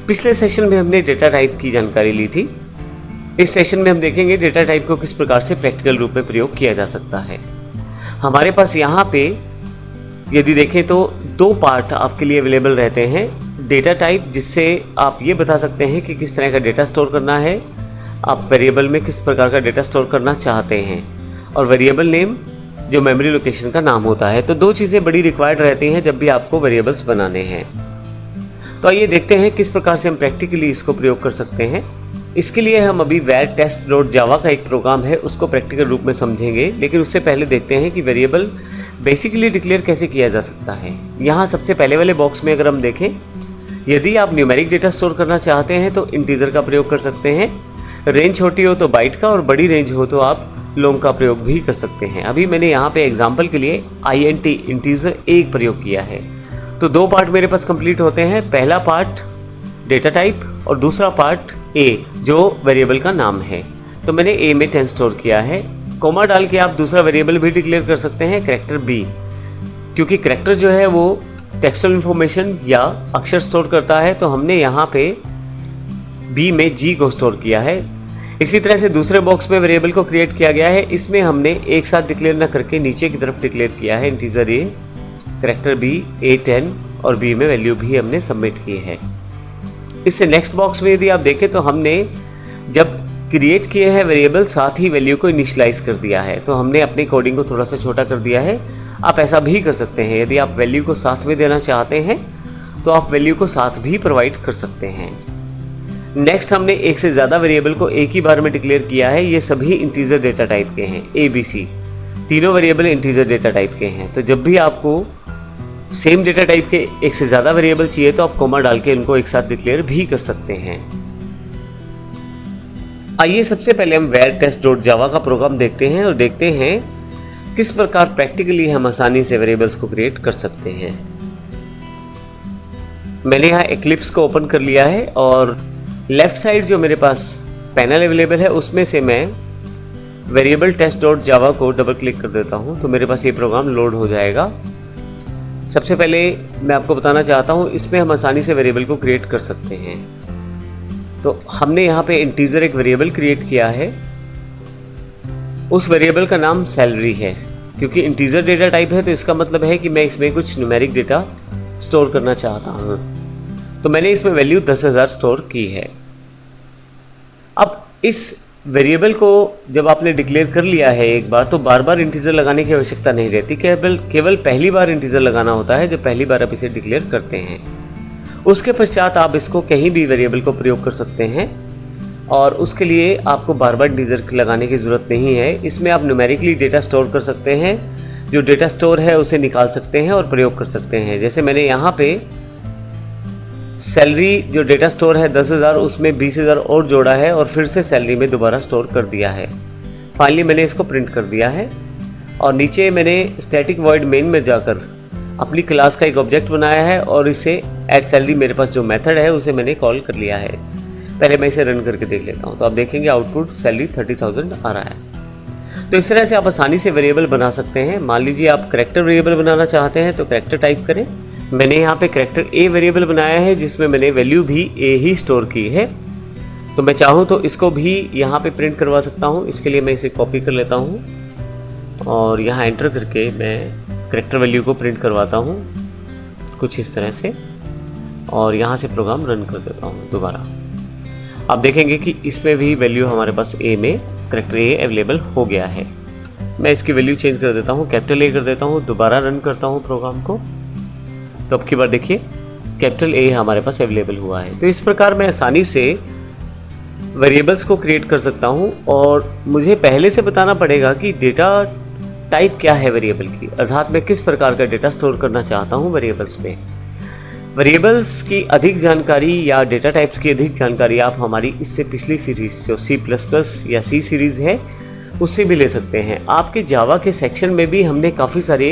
पिछले सेशन में हमने डेटा टाइप की जानकारी ली थी। इस सेशन में हम देखेंगे डेटा टाइप को किस प्रकार से प्रैक्टिकल रूप में प्रयोग किया जा सकता है। हमारे पास यहाँ पे यदि देखें तो दो पार्ट आपके लिए अवेलेबल रहते हैं। डेटा टाइप, जिससे आप ये बता सकते हैं कि किस तरह का डेटा स्टोर करना है, आप वेरिएबल में किस प्रकार का डेटा स्टोर करना चाहते हैं, और वेरिएबल नेम जो मेमोरी लोकेशन का नाम होता है। तो दो चीज़ें बड़ी रिक्वायर्ड रहती हैं जब भी आपको वेरिएबल्स बनाने हैं। तो आइए देखते हैं किस प्रकार से हम प्रैक्टिकली इसको प्रयोग कर सकते हैं। इसके लिए हम अभी var test.java का एक प्रोग्राम है उसको प्रैक्टिकल रूप में समझेंगे, लेकिन उससे पहले देखते हैं कि वेरिएबल बेसिकली डिक्लेयर कैसे किया जा सकता है। यहाँ सबसे पहले वाले बॉक्स में अगर हम देखें, यदि आप न्यूमेरिक डेटा स्टोर करना चाहते हैं तो इंटीजर का प्रयोग कर सकते हैं। रेंज छोटी हो तो बाइट का, और बड़ी रेंज हो तो आप लॉन्ग का प्रयोग भी कर सकते हैं। अभी मैंने यहाँ पे एग्जाम्पल के लिए int इंटीजर एक प्रयोग किया है। तो दो पार्ट मेरे पास कंप्लीट होते हैं। पहला पार्ट डेटा टाइप और दूसरा पार्ट a जो वेरिएबल का नाम है। तो मैंने a में 10 स्टोर किया है। कोमा डाल के आप दूसरा वेरिएबल भी डिक्लेयर कर सकते हैं, कैरेक्टर b, क्योंकि कैरेक्टर जो है वो टेक्सचुअल इन्फॉर्मेशन या अक्षर स्टोर करता है। तो हमने यहाँ पे b में g को स्टोर किया है। इसी तरह से दूसरे बॉक्स में वेरिएबल को क्रिएट किया गया है। इसमें हमने एक साथ डिक्लेयर न करके नीचे की तरफ डिक्लेयर किया है integer a, character b, a10, और b में वैल्यू भी हमने सबमिट की है। इससे नेक्स्ट बॉक्स में यदि आप देखें तो हमने जब क्रिएट किए हैं वेरिएबल, साथ ही वैल्यू को इनिशियलाइज कर दिया है। तो हमने अपनी कोडिंग को थोड़ा सा छोटा कर दिया है। आप ऐसा भी कर सकते हैं, यदि आप वैल्यू को साथ में देना चाहते हैं तो आप वैल्यू को साथ भी प्रोवाइड कर सकते हैं। नेक्स्ट हमने एक से ज़्यादा वेरिएबल को एक ही बार में डिक्लेयर किया है। ये सभी इंटीजर डेटा टाइप के हैं, ABC, तीनों वेरिएबल इंटीजर डेटा टाइप के हैं। तो जब भी आपको सेम डेटा टाइप के एक से ज़्यादा वेरिएबल चाहिए तो आप कोमा डाल के इनको एक साथ डिक्लेयर भी कर सकते हैं। आइए सबसे पहले हम var test.java का प्रोग्राम देखते हैं और देखते हैं किस प्रकार प्रैक्टिकली हम आसानी से वेरिएबल्स को क्रिएट कर सकते हैं। मैंने यहाँ एक्लिप्स को ओपन कर लिया है और लेफ्ट साइड जो मेरे पास पैनल अवेलेबल है उसमें से मैं वेरिएबल test.java को डबल क्लिक कर देता हूँ तो मेरे पास ये प्रोग्राम लोड हो जाएगा। सबसे पहले मैं आपको बताना चाहता हूँ, इसमें हम आसानी से वेरिएबल को क्रिएट कर सकते हैं। तो हमने यहाँ पे इंटीजर एक वेरिएबल क्रिएट किया है। उस वेरिएबल का नाम सैलरी है। क्योंकि इंटीजर डेटा टाइप है तो इसका मतलब है कि मैं इसमें कुछ न्यूमेरिक डेटा स्टोर करना चाहता हूँ। तो मैंने इसमें वैल्यू 10,000 स्टोर की है। अब इस वेरिएबल को जब आपने डिक्लेयर कर लिया है एक बार, तो बार बार इंटीजर लगाने की आवश्यकता नहीं रहती। केवल पहली बार इंटीजर लगाना होता है जब पहली बार आप इसे डिक्लेयर करते हैं। उसके पश्चात आप इसको कहीं भी वेरिएबल को प्रयोग कर सकते हैं और उसके लिए आपको बार बार इंटीजर लगाने की ज़रूरत नहीं है। इसमें आप न्यूमेरिकली डेटा स्टोर कर सकते हैं। जो डेटा स्टोर है उसे निकाल सकते हैं और प्रयोग कर सकते हैं। जैसे मैंने यहाँ पे सैलरी जो डेटा स्टोर है 10,000, उसमें 20,000 और जोड़ा है और फिर से सैलरी में दोबारा स्टोर कर दिया है। फाइनली मैंने इसको प्रिंट कर दिया है और नीचे मैंने स्टैटिक वॉइड मेन में जाकर अपनी क्लास का एक ऑब्जेक्ट बनाया है और इसे ऐड सैलरी मेरे पास जो मेथड है उसे मैंने कॉल कर लिया है। पहले मैं इसे रन करके देख लेता हूँ तो आप देखेंगे आउटपुट सैलरी 30,000 आ रहा है। तो इस तरह से आप आसानी से वेरिएबल बना सकते हैं। मान लीजिए आप कैरेक्टर वेरिएबल बनाना चाहते हैं तो कैरेक्टर टाइप करें। मैंने यहाँ पे कैरेक्टर a वेरिएबल बनाया है जिसमें मैंने वैल्यू भी a ही स्टोर की है। तो मैं चाहूँ तो इसको भी यहाँ पे प्रिंट करवा सकता हूँ। इसके लिए मैं इसे कॉपी कर लेता हूँ और यहाँ एंटर करके मैं कैरेक्टर वैल्यू को प्रिंट करवाता हूँ कुछ इस तरह से और यहाँ से प्रोग्राम रन कर देता हूँ दोबारा। आप देखेंगे कि इसमें भी वैल्यू हमारे पास a में कैरेक्टर a अवेलेबल हो गया है। मैं इसकी वैल्यू चेंज कर देता हूँ, कैपिटल A कर देता हूँ, दोबारा रन करता हूँ प्रोग्राम को। तो अब की बार देखिए कैपिटल A हमारे पास अवेलेबल हुआ है। तो इस प्रकार मैं आसानी से वेरिएबल्स को क्रिएट कर सकता हूँ। और मुझे पहले से बताना पड़ेगा कि डेटा टाइप क्या है वेरिएबल की, अर्थात मैं किस प्रकार का डेटा स्टोर करना चाहता हूँ वेरिएबल्स में। वेरिएबल्स की अधिक जानकारी या डेटा टाइप्स की अधिक जानकारी आप हमारी इससे पिछली सीरीज़ जो C++ या C सीरीज़ है उससे भी ले सकते हैं। आपके जावा के सेक्शन में भी हमने काफ़ी सारे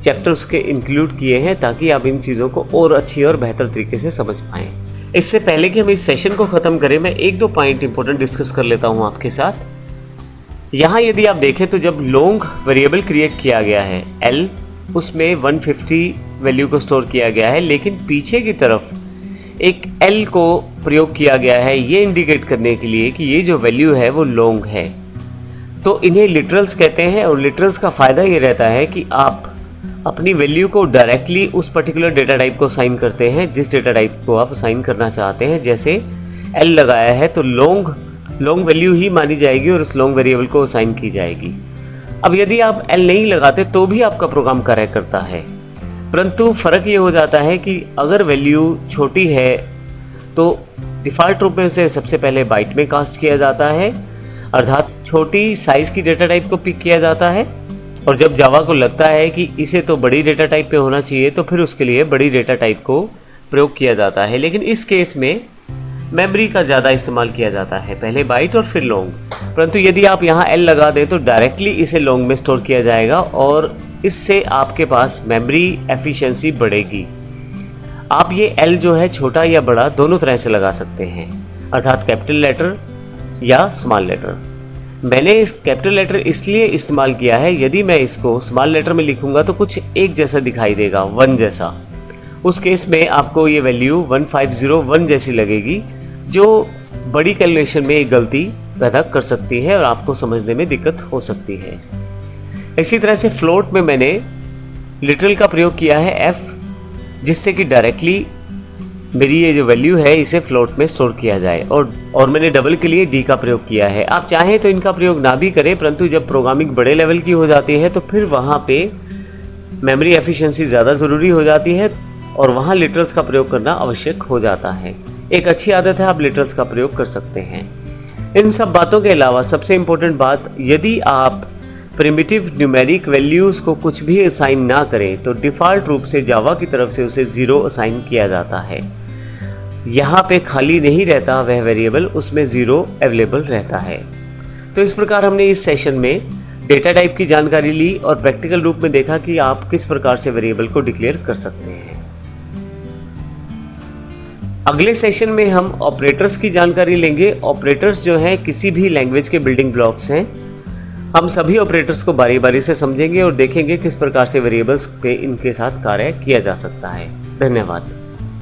चैप्टर्स के इंक्लूड किए हैं ताकि आप इन चीज़ों को और अच्छी और बेहतर तरीके से समझ पाएँ। इससे पहले कि हम इस सेशन को ख़त्म करें, मैं एक दो पॉइंट इंपॉर्टेंट डिस्कस कर लेता हूँ आपके साथ। यहाँ यदि आप देखें तो जब लॉन्ग वेरिएबल क्रिएट किया गया है L, उसमें 150 वैल्यू को स्टोर किया गया है, लेकिन पीछे की तरफ एक एल को प्रयोग किया गया है ये इंडिकेट करने के लिए कि ये जो वैल्यू है वो लॉन्ग है। तो इन्हें लिटरल्स कहते हैं और लिटरल्स का फ़ायदा ये रहता है कि आप अपनी वैल्यू को डायरेक्टली उस पर्टिकुलर डेटा टाइप को असाइन करते हैं जिस डेटा टाइप को आप असाइन करना चाहते हैं। जैसे एल लगाया है तो लॉन्ग वैल्यू ही मानी जाएगी और उस लॉन्ग वेरिएबल को असाइन की जाएगी। अब यदि आप एल नहीं लगाते तो भी आपका प्रोग्राम कार्य करता है, परंतु फ़र्क ये हो जाता है कि अगर वैल्यू छोटी है तो डिफ़ॉल्ट रूप में उसे सबसे पहले बाइट में कास्ट किया जाता है, अर्थात छोटी साइज़ की डेटा टाइप को पिक किया जाता है। और जब जावा को लगता है कि इसे तो बड़ी डेटा टाइप पे होना चाहिए तो फिर उसके लिए बड़ी डेटा टाइप को प्रयोग किया जाता है। लेकिन इस केस में मेमोरी का ज़्यादा इस्तेमाल किया जाता है, पहले बाइट और फिर लॉन्ग। परंतु यदि आप यहाँ एल लगा दें तो डायरेक्टली इसे लॉन्ग में स्टोर किया जाएगा और इससे आपके पास मेमोरी एफिशिएंसी बढ़ेगी। आप ये एल जो है छोटा या बड़ा दोनों तरह से लगा सकते हैं, अर्थात कैपिटल लेटर या स्मॉल लेटर। मैंने इस कैपिटल लेटर इसलिए इस्तेमाल किया है, यदि मैं इसको स्मॉल लेटर में लिखूंगा तो कुछ एक जैसा दिखाई देगा, 1 जैसा। उस केस में आपको ये वैल्यू 1501 जैसी लगेगी, जो बड़ी कैलकुलेशन में एक गलती पैदा कर सकती है और आपको समझने में दिक्कत हो सकती है। इसी तरह से फ्लोट में मैंने लिटरल का प्रयोग किया है f, जिससे कि डायरेक्टली मेरी ये जो वैल्यू है इसे फ्लोट में स्टोर किया जाए। और मैंने डबल के लिए डी का प्रयोग किया है। आप चाहें तो इनका प्रयोग ना भी करें, परंतु जब प्रोग्रामिंग बड़े लेवल की हो जाती है तो फिर वहाँ पे मेमोरी एफिशिएंसी ज़्यादा ज़रूरी हो जाती है और वहाँ लिटरल्स का प्रयोग करना आवश्यक हो जाता है। एक अच्छी आदत है, आप लिटरल्स का प्रयोग कर सकते हैं। इन सब बातों के अलावा सबसे इम्पोर्टेंट बात, यदि आप प्रिमिटिव न्यूमेरिक वैल्यूज़ को कुछ भी असाइन ना करें तो डिफ़ॉल्ट रूप से जावा की तरफ से उसे 0 असाइन किया जाता है। यहाँ पे खाली नहीं रहता वह वेरिएबल, उसमें 0 अवेलेबल रहता है। तो इस प्रकार हमने इस सेशन में डेटा टाइप की जानकारी ली और प्रैक्टिकल रूप में देखा कि आप किस प्रकार से वेरिएबल को डिक्लेयर कर सकते हैं। अगले सेशन में हम ऑपरेटर्स की जानकारी लेंगे। ऑपरेटर्स जो हैं किसी भी लैंग्वेज के बिल्डिंग ब्लॉक्स हैं। हम सभी ऑपरेटर्स को बारी बारी से समझेंगे और देखेंगे किस प्रकार से वेरिएबल्स पे इनके साथ कार्य किया जा सकता है। धन्यवाद।